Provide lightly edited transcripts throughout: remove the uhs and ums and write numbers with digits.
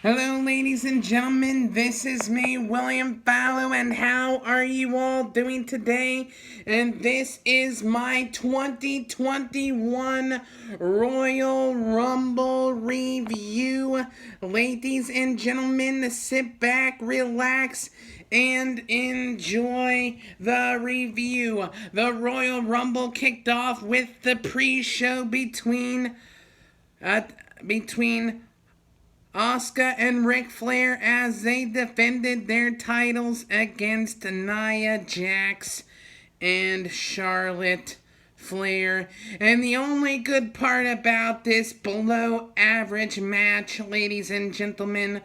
Hello, ladies and gentlemen. This is me, William Fallow, and how are you all doing today? And this is my 2021 Royal Rumble review. Ladies and gentlemen, sit back, relax, and enjoy the review. The Royal Rumble kicked off with the pre-show between Asuka and Ric Flair as they defended their titles against Nia Jax and Charlotte Flair. And the only good part about this below average match, ladies and gentlemen,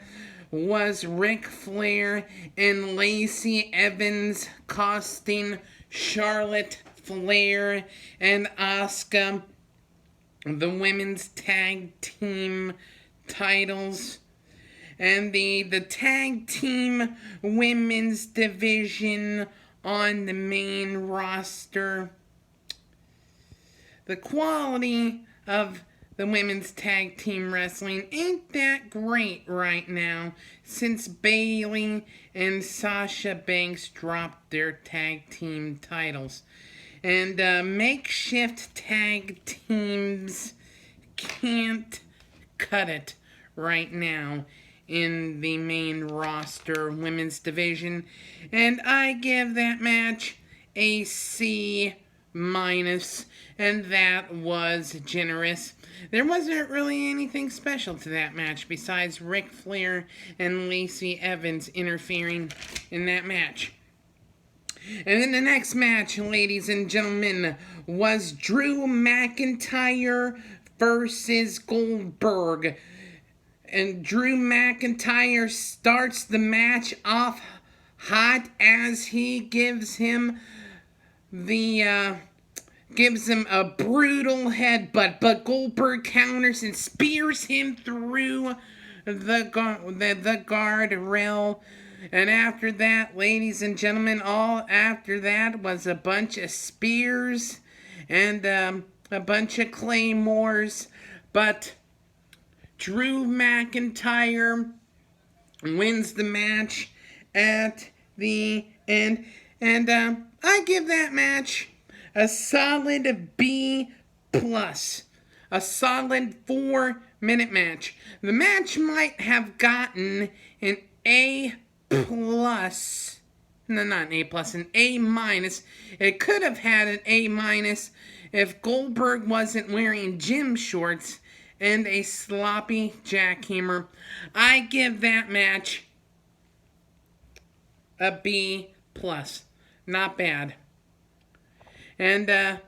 was Ric Flair and Lacey Evans costing Charlotte Flair and Asuka the women's tag team titles and the tag team women's division on the main roster. The quality of the women's tag team wrestling ain't that great right now since Bayley and Sasha Banks dropped their tag team titles. And makeshift tag teams can't cut it right now in the main roster women's division, and I give that match a C-, and that was generous. There wasn't really anything special to that match besides Ric Flair and Lacey Evans interfering in that match. And then the next match, ladies and gentlemen, was Drew McIntyre versus Goldberg. And Drew McIntyre starts the match off hot as he gives him a brutal headbutt, but Goldberg counters and spears him through the guardrail. And after that, ladies and gentlemen, all after that was a bunch of spears and a bunch of claymores. But Drew McIntyre wins the match at the end. And I give that match a solid B+. A solid 4-minute match. The match might have gotten an A+. No, not an A+, an A-. It could have had an A- if Goldberg wasn't wearing gym shorts and a sloppy jackhammer. I give that match a B+. Not bad. And the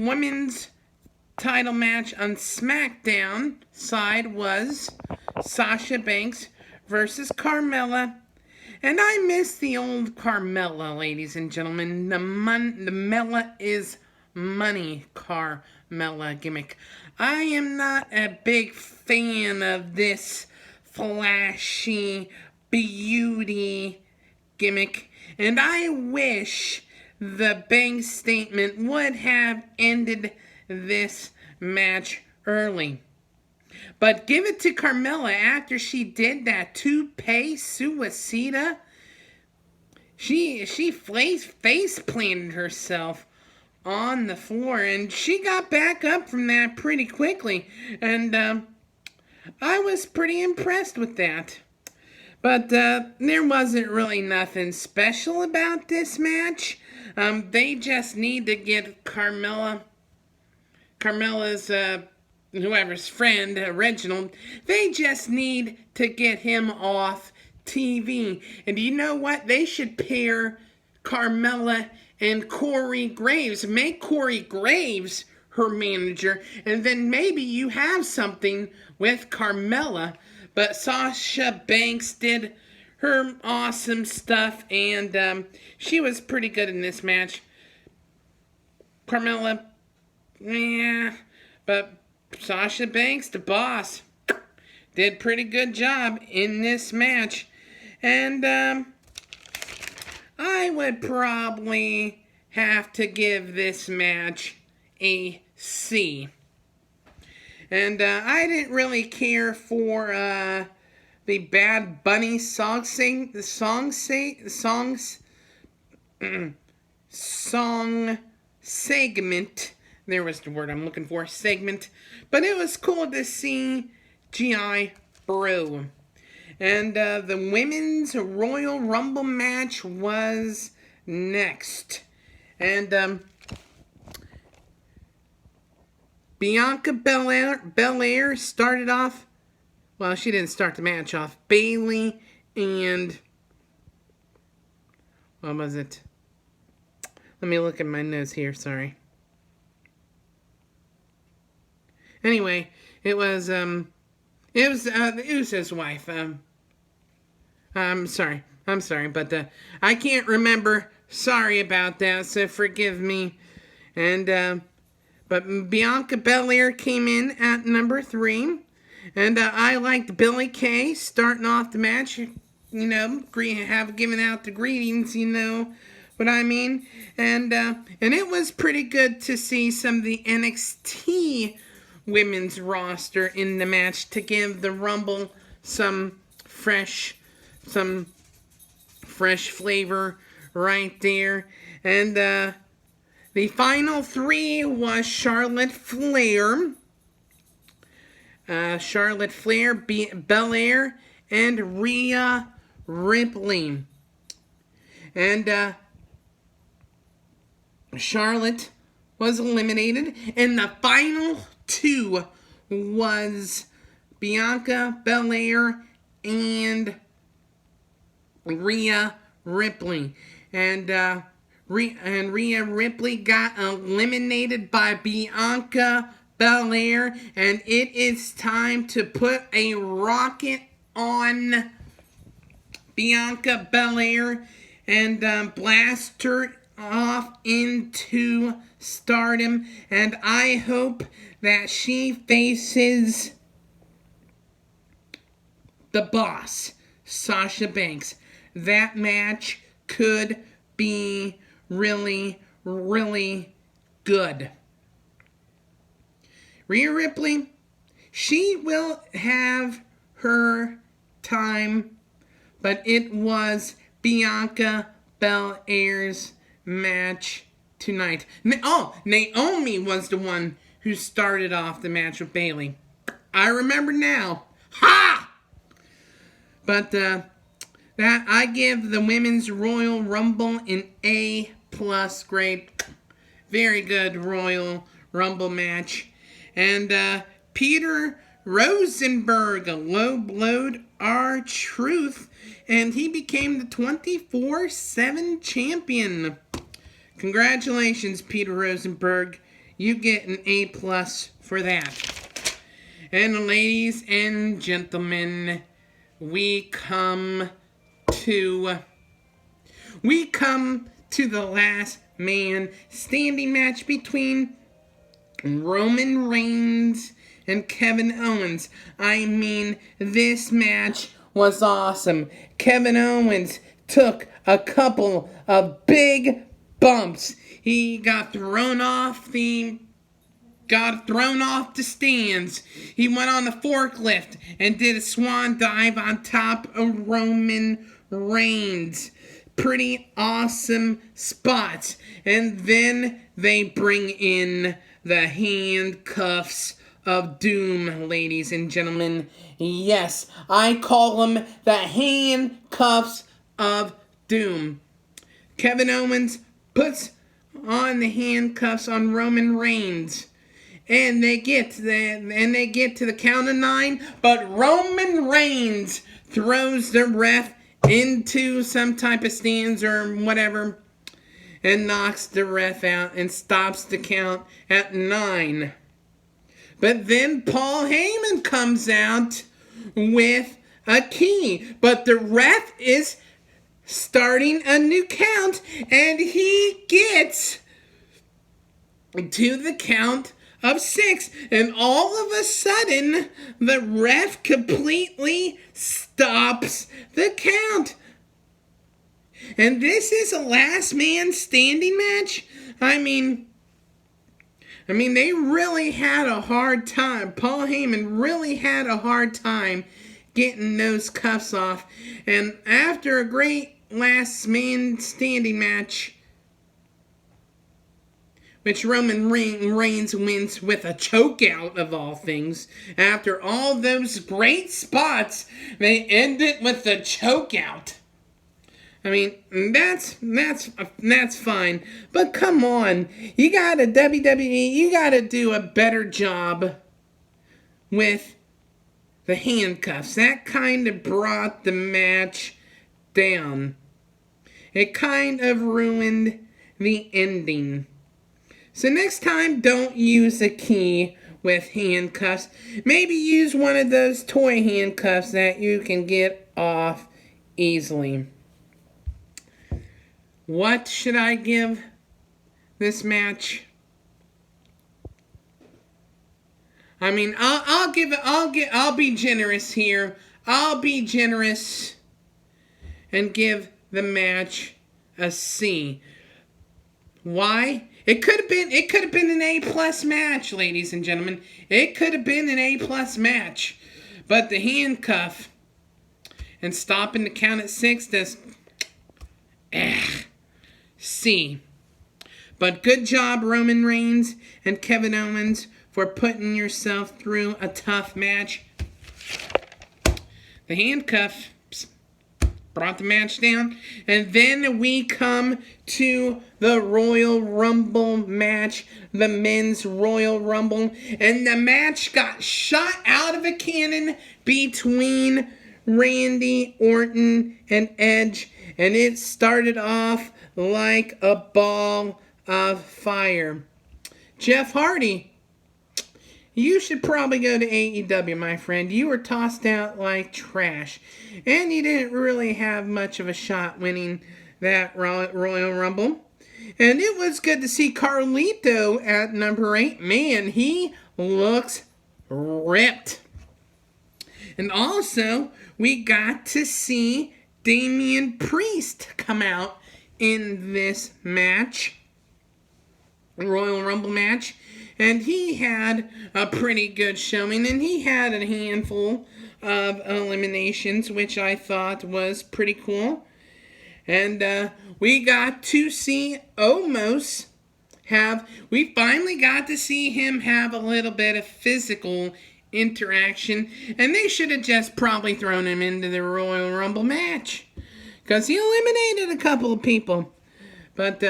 women's title match on SmackDown side was Sasha Banks versus Carmella. And I miss the old Carmella, ladies and gentlemen. The Mella is money Carmella gimmick. I am not a big fan of this flashy beauty gimmick. And I wish the Banks statement would have ended this match early. But give it to Carmella after she did that toupee suicida. She face planted herself on the floor, and she got back up from that pretty quickly. And I was pretty impressed with that. But there wasn't really nothing special about this match. They just need to get Carmella's whoever's friend, Reginald, they just need to get him off TV. And you know what? They should pair Carmella and Corey Graves. Make Corey Graves her manager, and then maybe you have something with Carmella. But Sasha Banks did her awesome stuff, and she was pretty good in this match. Carmella, yeah, but Sasha Banks, the boss, did pretty good job in this match. And I would probably have to give this match a C. And I didn't really care for the Bad Bunny songs, song segment. There was the word I'm looking for, segment. But it was cool to see G.I. Brew. And the women's Royal Rumble match was next. And Bianca Belair started off. Well, she didn't start the match off. Bayley and what was it? Let me look at my notes here. Sorry. Anyway, it was the Usos' wife. I'm sorry, but I can't remember. Sorry about that. So forgive me. And but Bianca Belair came in at number 3, and I liked Billie Kay starting off the match. You know, giving out the greetings. You know what I mean? And it was pretty good to see some of the NXT women's roster in the match to give the Rumble some fresh flavor right there. And the final 3 was Charlotte Flair, Belair, and Rhea Ripley. And Charlotte was eliminated, and the final 2 was Bianca Belair and Rhea Ripley. And Rhea Ripley got eliminated by Bianca Belair, and it is time to put a rocket on Bianca Belair and blast her off into stardom. And I hope that she faces the boss, Sasha Banks. That match could be really, really good. Rhea Ripley, she will have her time, but it was Bianca Belair's match tonight. Naomi was the one who started off the match with Bayley. I remember now. Ha! But that I give the Women's Royal Rumble an A+ grade. Very good Royal Rumble match. And Peter Rosenberg low-blowed R-Truth, and he became the 24/7 champion. Congratulations, Peter Rosenberg. You get an A+ for that. And ladies and gentlemen, we come to the last man standing match between Roman Reigns and Kevin Owens. I mean, this match was awesome. Kevin Owens took a couple of big bumps. He got thrown off the stands. He went on the forklift and did a swan dive on top of Roman Reigns. Pretty awesome spots. And then they bring in the handcuffs of doom, ladies and gentlemen. Yes, I call them the handcuffs of doom. Kevin Owens puts on the handcuffs on Roman Reigns. And they get to the count of 9, but Roman Reigns throws the ref into some type of stands or whatever and knocks the ref out and stops the count at 9. But then Paul Heyman comes out with a key, but the ref is starting a new count, and he gets to the count of 6, and all of a sudden the ref completely stops the count. And this is a last man standing match? I mean, I mean, they really had a hard time. Paul Heyman really had a hard time getting those cuffs off. And after a great last man standing match, which Roman Reigns wins with a chokeout of all things, after all those great spots, they end it with a chokeout. I mean, that's fine. But come on, you gotta WWE, you gotta do a better job with the handcuffs. That kind of brought the match down. It kind of ruined the ending. So next time, don't use a key with handcuffs. Maybe use one of those toy handcuffs that you can get off easily. What should I give this match? I mean, I'll be generous here. I'll be generous and give the match a C. Why? It could have been an A+ match, ladies and gentlemen. It could have been an A+ match. But the handcuff and stopping the count at 6 does C. But good job, Roman Reigns and Kevin Owens, for putting yourself through a tough match. The handcuff brought the match down. And then we come to the Royal Rumble match, the Men's Royal Rumble. And the match got shot out of a cannon between Randy Orton and Edge. And it started off like a ball of fire. Jeff Hardy, you should probably go to AEW, my friend. You were tossed out like trash. And you didn't really have much of a shot winning that Royal Rumble. And it was good to see Carlito at number 8. Man, he looks ripped. And also, we got to see Damian Priest come out in this match, Royal Rumble match, and he had a pretty good showing, and he had a handful of eliminations, which I thought was pretty cool. And we got to see Omos we finally got to see him have a little bit of physical interaction, and they should have just probably thrown him into the Royal Rumble match, because he eliminated a couple of people. But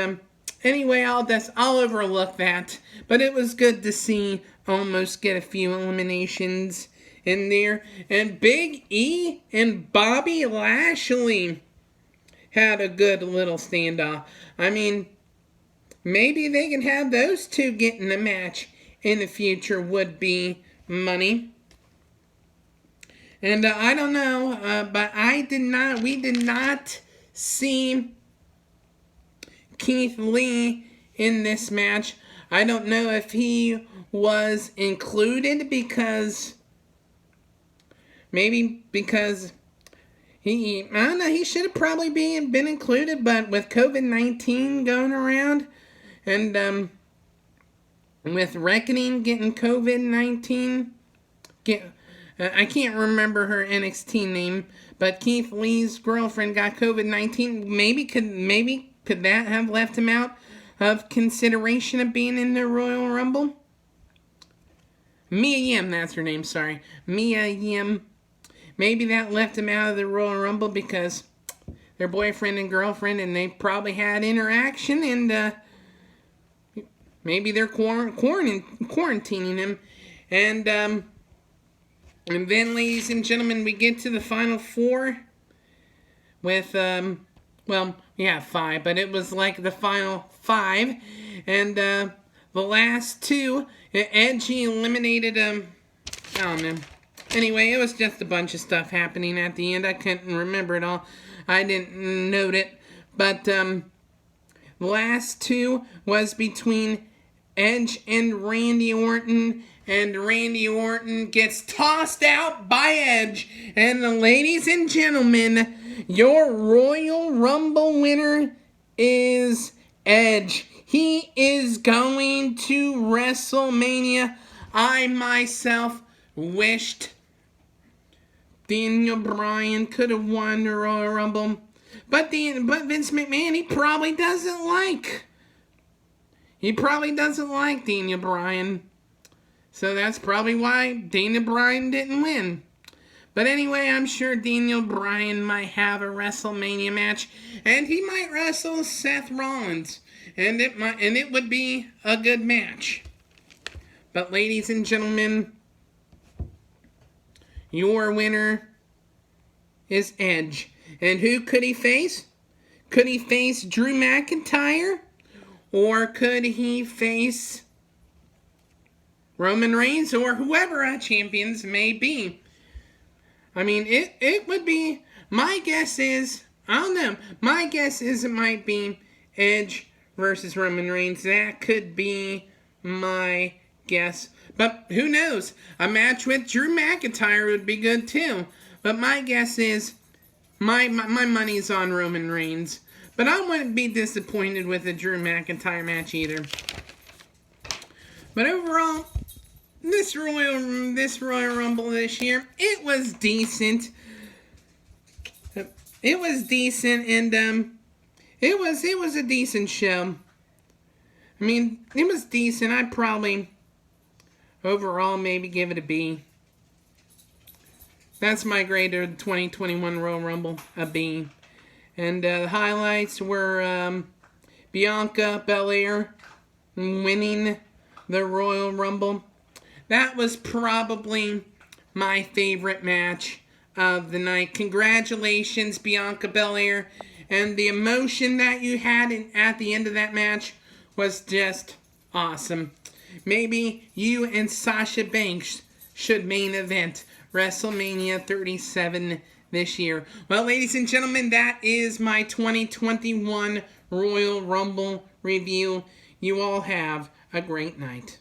anyway, I'll overlook that. But it was good to see Omos get a few eliminations in there. And Big E and Bobby Lashley had a good little standoff. I mean, maybe they can have those two get in the match in the future, would be money. And I don't know, but we did not see Keith Lee in this match. I don't know if he was included because he I don't know, he should have probably been included, but with COVID-19 going around, and with Reckoning getting COVID-19, I can't remember her NXT name, but Keith Lee's girlfriend got COVID-19. Maybe could that have left him out of consideration of being in the Royal Rumble? Mia Yim, that's her name, sorry. Mia Yim. Maybe that left him out of the Royal Rumble because they're boyfriend and girlfriend, and they probably had interaction, and maybe they're quarantining him. And then, ladies and gentlemen, we get to the final 4 with, well, yeah, 5, but it was like the final 5. And the last 2, Edge eliminated, I don't know. Anyway, it was just a bunch of stuff happening at the end. I couldn't remember it all. I didn't note it. But the last 2 was between Edge and Randy Orton. And Randy Orton gets tossed out by Edge. And ladies and gentlemen, your Royal Rumble winner is Edge. He is going to WrestleMania. I myself wished Daniel Bryan could have won the Royal Rumble. But Vince McMahon, he probably doesn't like Daniel Bryan. So that's probably why Daniel Bryan didn't win. But anyway, I'm sure Daniel Bryan might have a WrestleMania match, and he might wrestle Seth Rollins, and it would be a good match. But ladies and gentlemen, your winner is Edge. And who could he face? Could he face Drew McIntyre? Or could he face Roman Reigns, or whoever our champions may be? I mean, it would be, my guess is, I don't know, my guess is it might be Edge versus Roman Reigns. That could be my guess. But who knows? A match with Drew McIntyre would be good too. But my guess is, my money's on Roman Reigns. But I wouldn't be disappointed with a Drew McIntyre match either. But overall, this Royal Rumble this year, it was decent. It was decent, and it was a decent show. I mean, it was decent. I'd probably overall maybe give it a B. That's my grade of the 2021 Royal Rumble, a B. And the highlights were Bianca Belair winning the Royal Rumble. That was probably my favorite match of the night. Congratulations, Bianca Belair. And the emotion that you had at the end of that match was just awesome. Maybe you and Sasha Banks should main event WrestleMania 37 this year. Well, ladies and gentlemen, that is my 2021 Royal Rumble review. You all have a great night.